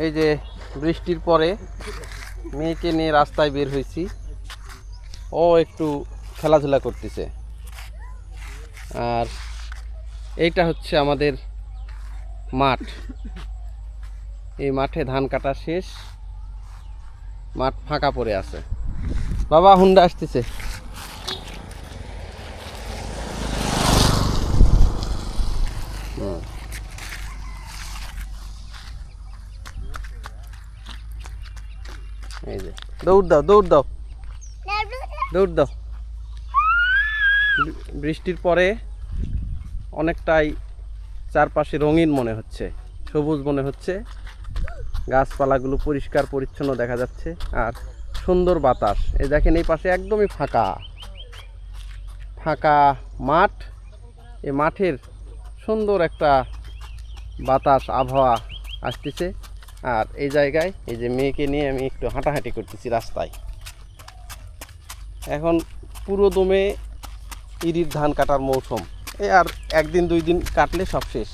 এই যে বৃষ্টির পরে মেয়েকে নিয়ে রাস্তায় বের হয়েছি, ও একটু খেলাধুলা করতেছে। আর এইটা হচ্ছে আমাদের মাঠ। এই মাঠে ধান কাটা শেষ, মাঠ ফাঁকা পড়ে আছে। বাবা হুন্ডা আসতেছে। এই যে দৌড় দাও দৌড় দাও দৌড় দাও। বৃষ্টির পরে অনেকটাই চারপাশে রঙিন মনে হচ্ছে, সবুজ মনে হচ্ছে। গাছপালাগুলো পরিষ্কার পরিচ্ছন্ন দেখা যাচ্ছে আর সুন্দর বাতাস। এই দেখেন এই পাশে একদমই ফাঁকা ফাঁকা মাঠ। এই মাঠের সুন্দর একটা বাতাস আবহাওয়া আসতেছে। আর এই জায়গায় এই যে মেয়েকে নিয়ে আমি একটু হাঁটাহাঁটি করতেছি রাস্তায়। এখন পুরো দমে ইরির ধান কাটার মৌসুম। এই আর একদিন দুই দিন কাটলে সব শেষ।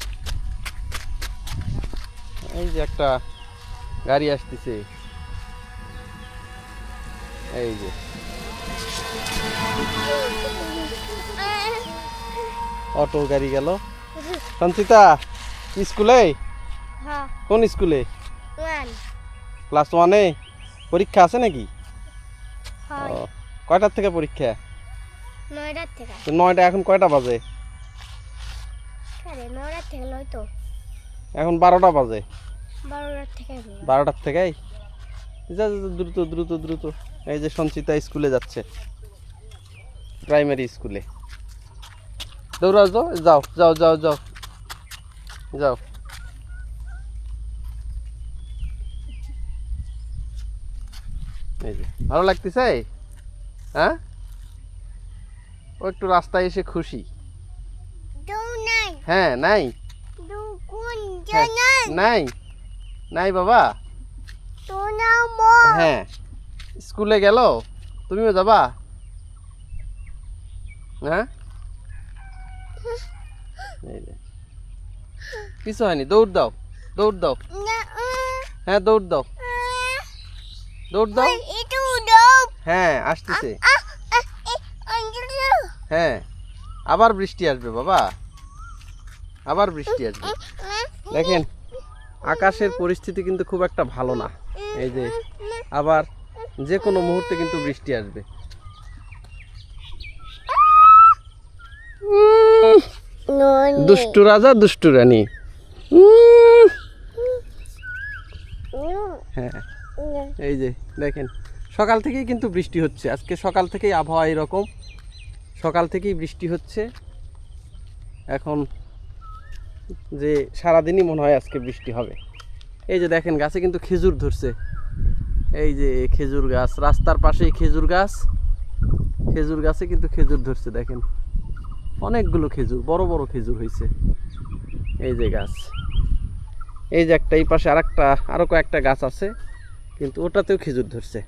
এই যে একটা গাড়ি আসতেছে, এই যে অটো গাড়ি গেল। সঞ্চিতা স্কুলে? কোন স্কুলে? ক্লাস 1-এ? পরীক্ষা আছে নাকি? কয়টার থেকে পরীক্ষা? 9টার থেকে। 9টা, এখন কয়টা বাজে? 9টার থেকে নয় তো, এখন 12টা বাজে। 12টার থেকে। 12টার থেকেই যা দ্রুত দ্রুত দ্রুত। এই যে সঞ্চিতা স্কুলে যাচ্ছে, প্রাইমারি স্কুলে। দৌড়াও যাও যাও যাও যাও যাও যাও। এই যে ভালো লাগতেছে? হ্যাঁ, ও একটু রাস্তায় এসে খুশি। হ্যাঁ নাই নাই নাই বাবা। হ্যাঁ স্কুলে গেল, তুমিও যাবা? হ্যাঁ কিছু হয়নি, দৌড় দাও দৌড় দাও। হ্যাঁ দৌড় দাও দৌড় দাও। হ্যাঁ আসতেছে। হ্যাঁ আবার বৃষ্টি আসবে বাবা, আবার বৃষ্টি আসবে। দেখেন আকাশের পরিস্থিতি কিন্তু খুব একটা ভালো না। এই যে আবার যে কোনো মুহূর্তে কিন্তু বৃষ্টি আসবে। দুষ্টু রাজা দুষ্টু রানী। হ্যাঁ এই যে দেখেন সকাল থেকেই কিন্তু বৃষ্টি হচ্ছে। আজকে সকাল থেকেই আবহাওয়া এরকম, সকাল থেকেই বৃষ্টি হচ্ছে। এখন যে সারাদিনই মনে হয় আজকে বৃষ্টি হবে। এই যে দেখেন গাছে কিন্তু খেজুর ধরছে। এই যে খেজুর গাছ, রাস্তার পাশেই খেজুর গাছ। খেজুর গাছে কিন্তু খেজুর ধরছে, দেখেন অনেকগুলো খেজুর, বড় বড় খেজুর হয়েছে। এই যে গাছ, এই যে একটা, এই পাশে আরো কয়েকটা গাছ আছে, কিন্তু ওটাতেও খেজুর ধরছে।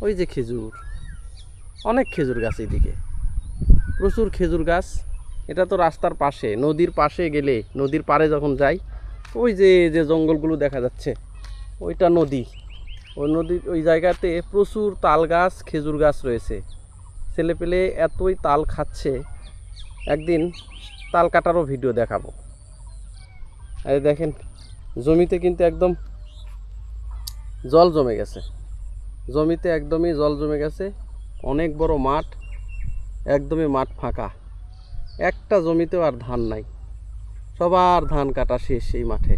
ওই যে খেজুর, অনেক খেজুর গাছ এইদিকে, প্রচুর খেজুর গাছ। এটা তো রাস্তার পাশে, নদীর পাশে গেলে, নদীর পাড়ে যখন যাই, ওই যে যে জঙ্গলগুলো দেখা যাচ্ছে ওইটা নদী। ওই নদীর ওই জায়গাতে প্রচুর তাল গাছ, খেজুর গাছ রয়েছে। ছেলেপেলে এতই তাল খাচ্ছে, একদিন তাল কাটারও ভিডিও দেখাবো। এই দেখেন জমিতে কিন্তু একদম জল জমে গেছে, জমিতে একদমই জল জমে গেছে। অনেক বড় মাঠ, একদমই মাঠ ফাঁকা, একটা জমিতেও আর ধান নাই। সবার ধান কাটা শেষ এই মাঠে।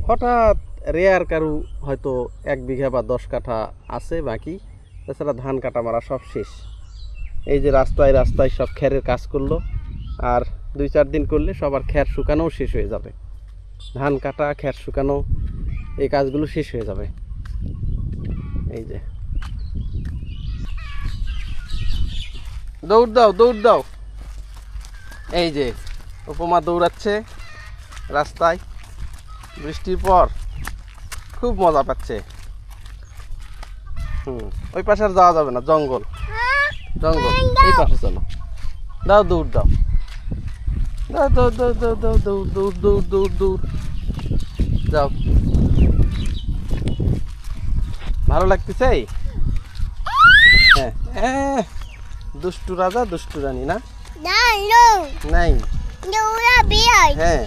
হঠাৎ রেয়ার কারু হয়তো 1 বিঘা বা 10 কাঠা আছে বাকি, তাছাড়া ধান কাটা মারা সব শেষ। এই যে রাস্তায় রাস্তায় সব খ্যারের কাজ করলো, আর 2-4 দিন করলে সবার খ্যার শুকানোও শেষ হয়ে যাবে। ধান কাটা, খ্যার শুকানো, এই কাজগুলো শেষ হয়ে যাবে। এই যে দৌড় দাও দৌড় দাও। এই যে উপমা দৌড়াচ্ছে রাস্তায়, বৃষ্টির পর খুব মজা পাচ্ছে। ওই পাশে আর যাওয়া যাবে না, জঙ্গল জঙ্গল, এই পাশে চলো। দাও দৌড় দাও, দাও দৌড় দৌড় দৌড় দৌড় দৌড় দৌড় দৌড় দৌড়। যাও। ভালো লাগতেছে? হ্যাঁ, দুষ্টু রাজা দুষ্টু রানী না? না নো নাই। ওরা বিয়াই হ্যাঁ,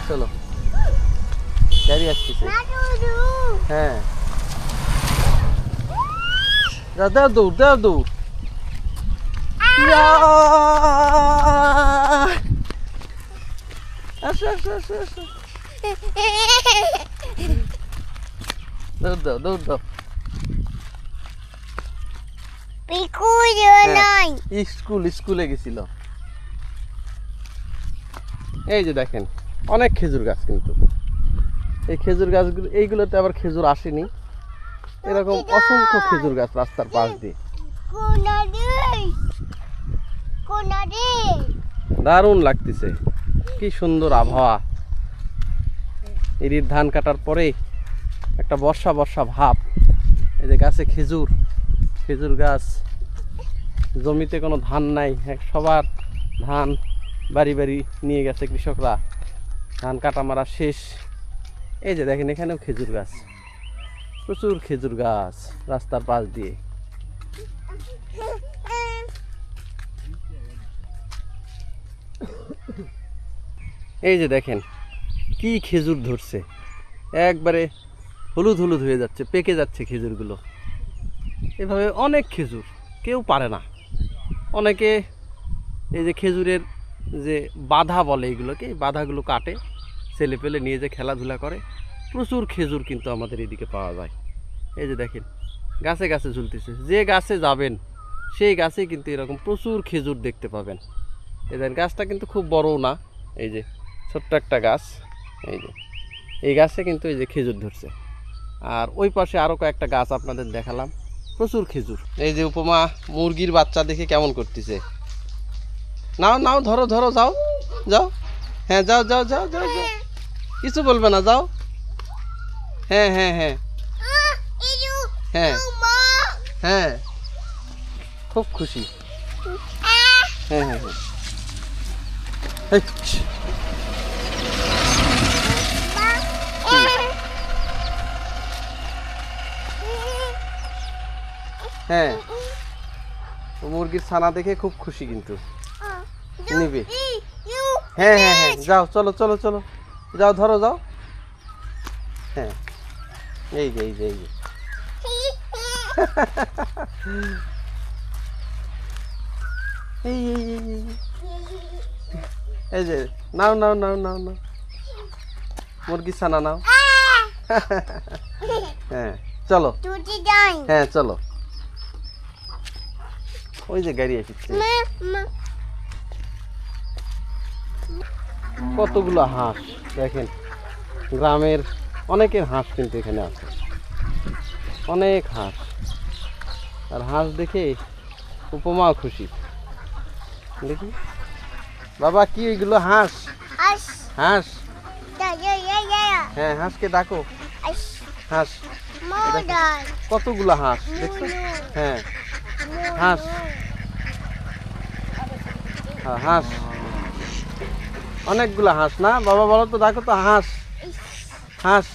চলো গাড়ি আসতেছে। না দুদু হ্যাঁ, দাও দৌড়, দাও দৌড়। ইয়া! আসো আসো আসো আসো, দৌড় দাও দৌড় দাও। পিকু নাই স্কুলে গেছিল। এই যে দেখেন অনেক খেজুর গাছ, কিন্তু এই খেজুর গাছগুলো এইগুলোতে আবার খেজুর আসেনি। এরকম অসংখ্য খেজুর গাছ রাস্তার পাশ দিয়ে। দারুণ লাগতেছে, কি সুন্দর আবহাওয়া। এরির ধান কাটার পরে একটা বর্ষা বর্ষা ভাব। এই যে গাছে খেজুর গাছ, জমিতে কোনো ধান নাই, সবার ধান বাড়ি বাড়ি নিয়ে গেছে কৃষকরা, ধান কাটা মারা শেষ। এই যে দেখেন এখানেও খেজুর গাছ, প্রচুর খেজুর গাছ রাস্তার পাশ দিয়ে। এই যে দেখেন কি খেজুর ধরছে, একবারে হলুদ হলুদ হয়ে যাচ্ছে, পেকে যাচ্ছে খেজুরগুলো। এভাবে অনেক খেজুর, কেউ পারে না। অনেকে এই যে খেজুরের যে বাধা বলে, এগুলোকে এই বাধাগুলো কাটে, ছেলে পেলে নিয়ে যে খেলাধুলা করে। প্রচুর খেজুর কিন্তু আমাদের এদিকে পাওয়া যায়। এই যে দেখেন গাছে গাছে ঝুলতেছে, যে গাছে যাবেন সেই গাছে কিন্তু এরকম প্রচুর খেজুর দেখতে পাবেন। এই দেখেন গাছটা কিন্তু খুব বড়ও না, এই যে ছোট্ট একটা গাছ। এই যে এই গাছে কিন্তু এই যে খেজুর ধরছে। আর ওই পাশে আরও কয়েকটা গাছ আপনাদের দেখালাম, প্রচুর খেজুর। এই যে উপমা মুরগির বাচ্চা দেখে কেমন করতেছে। নাও নাও, ধরো ধরো, যাও যাও। হ্যাঁ যাও যাও যাও যাও যাও, কিছু বলবে না, যাও। হ্যাঁ হ্যাঁ হ্যাঁ হ্যাঁ হ্যাঁ, খুব খুশি। হ্যাঁ হ্যাঁ হ্যাঁ, হ্যাঁ, মুরগির ছানা দেখে খুব খুশি কিন্তু নিবে। হ্যাঁ হ্যাঁ হ্যাঁ, যাও, চলো চলো চলো, যাও ধরো, যাও। হ্যাঁ, এই যে এই যে এই যে এই এই যে নাও নাও নাও নাও নাও, মুরগির ছানা নাও। হ্যাঁ চলো, হ্যাঁ চলো। ওই যে গাড়ি এসেছে, কতগুলো হাঁস দেখেন। গ্রামের অনেকের হাঁস কিন্তু এখানে আছে, অনেক হাঁস। আর হাঁস দেখে উপমাও খুশি। দেখি বাবা, কি ওইগুলো হাঁস? হাঁস, হ্যাঁ হাঁসকে ডাকো। হাঁস, কতগুলো হাঁস দেখছো? হ্যাঁ হাঁস, হ্যাঁ হাঁস, অনেকগুলো হাঁস না বাবা? বলো তো, ডাকো তো, হাঁস হাঁস,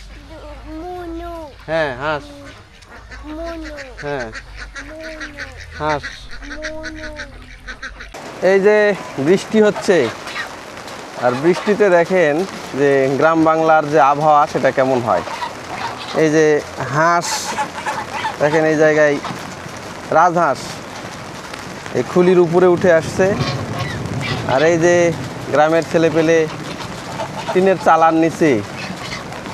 হ্যাঁ হাঁস, হ্যাঁ হাঁস। এই যে বৃষ্টি হচ্ছে, আর বৃষ্টিতে দেখেন যে গ্রাম বাংলার যে আবহাওয়া সেটা কেমন হয়। এই যে হাঁস দেখেন, এই জায়গায় রাজহাঁস এই খুলির উপরে উঠে আসছে। আর এই যে গ্রামের ছেলেপেলে টিনের চালার নিচে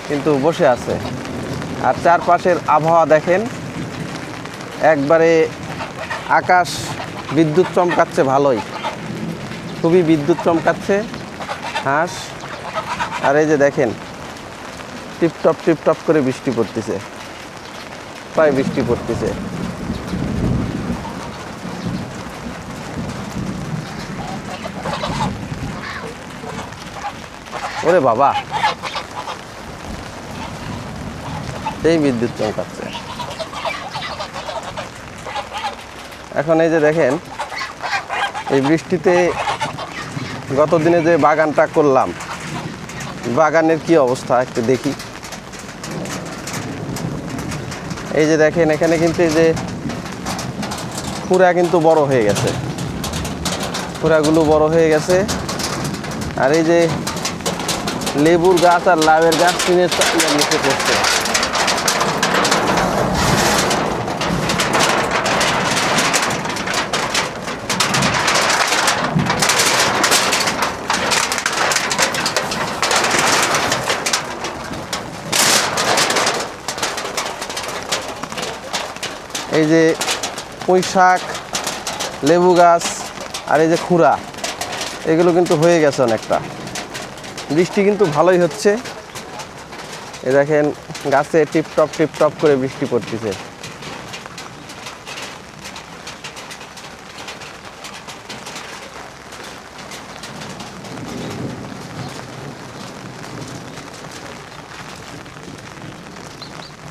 কিন্তু বসে আছে। আর চারপাশের আবহাওয়া দেখেন, একবারে আকাশ বিদ্যুৎ চমকাচ্ছে, ভালোই, খুবই বিদ্যুৎ চমকাচ্ছে হাঁস। আর এই যে দেখেন টিপটপ করে বৃষ্টি পড়তেছে, প্রায় বৃষ্টি পড়তেছে। ওরে বাবা, সেই বিদ্যুৎ চমকাচ্ছে। এখন এই যে দেখেন, এই বৃষ্টিতে গত দিনে যে বাগানটা করলাম, বাগানের কি অবস্থা একটু দেখি। এই যে দেখেন এখানে কিন্তু এই যে পুরা কিন্তু বড় হয়ে গেছে, পুরাগুলো বড় হয়ে গেছে। আর এই যে লেবুর গাছ আর লাউয়ের গাছ টিনের চালের নিচে পড়ছে। এই যে পুঁই শাক, লেবু গাছ আর এই যে খুরা, এগুলো কিন্তু হয়ে গেছে অনেকটা। বৃষ্টি কিন্তু ভালোই হচ্ছে। এই দেখেন গাছে টিপটপ করে বৃষ্টি পড়তেছে।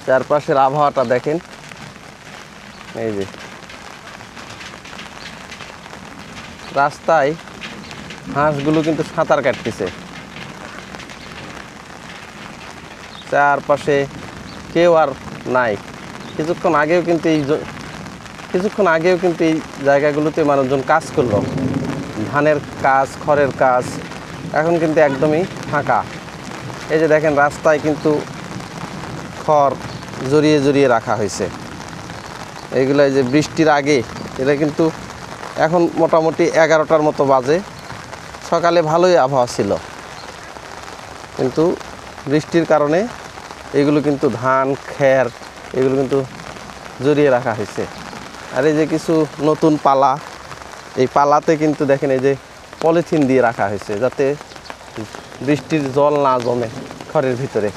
চারপাশের আবহাওয়াটা দেখেন। এই যে রাস্তায় হাঁসগুলো কিন্তু সাঁতার কাটতেছে, চারপাশে কেউ আর নাই। কিছুক্ষণ আগেও কিন্তু এই জায়গাগুলোতে মানুষজন কাজ করলো, ধানের কাজ, খড়ের কাজ। এখন কিন্তু একদমই ফাঁকা। এই যে দেখেন রাস্তায় কিন্তু খড় জড়িয়ে রাখা হয়েছে। এইগুলো যে বৃষ্টির আগে, এটা কিন্তু এখন মোটামুটি 11টার মতো বাজে। সকালে ভালোই আবহাওয়া ছিল, কিন্তু বৃষ্টির কারণে এগুলো কিন্তু ধান, খের এগুলো কিন্তু জড়িয়ে রাখা হয়েছে। আর এই যে কিছু নতুন পালা, এই পালাতে কিন্তু দেখেন এই যে পলিথিন দিয়ে রাখা হয়েছে, যাতে বৃষ্টির জল না জমে খড়ের ভিতরে।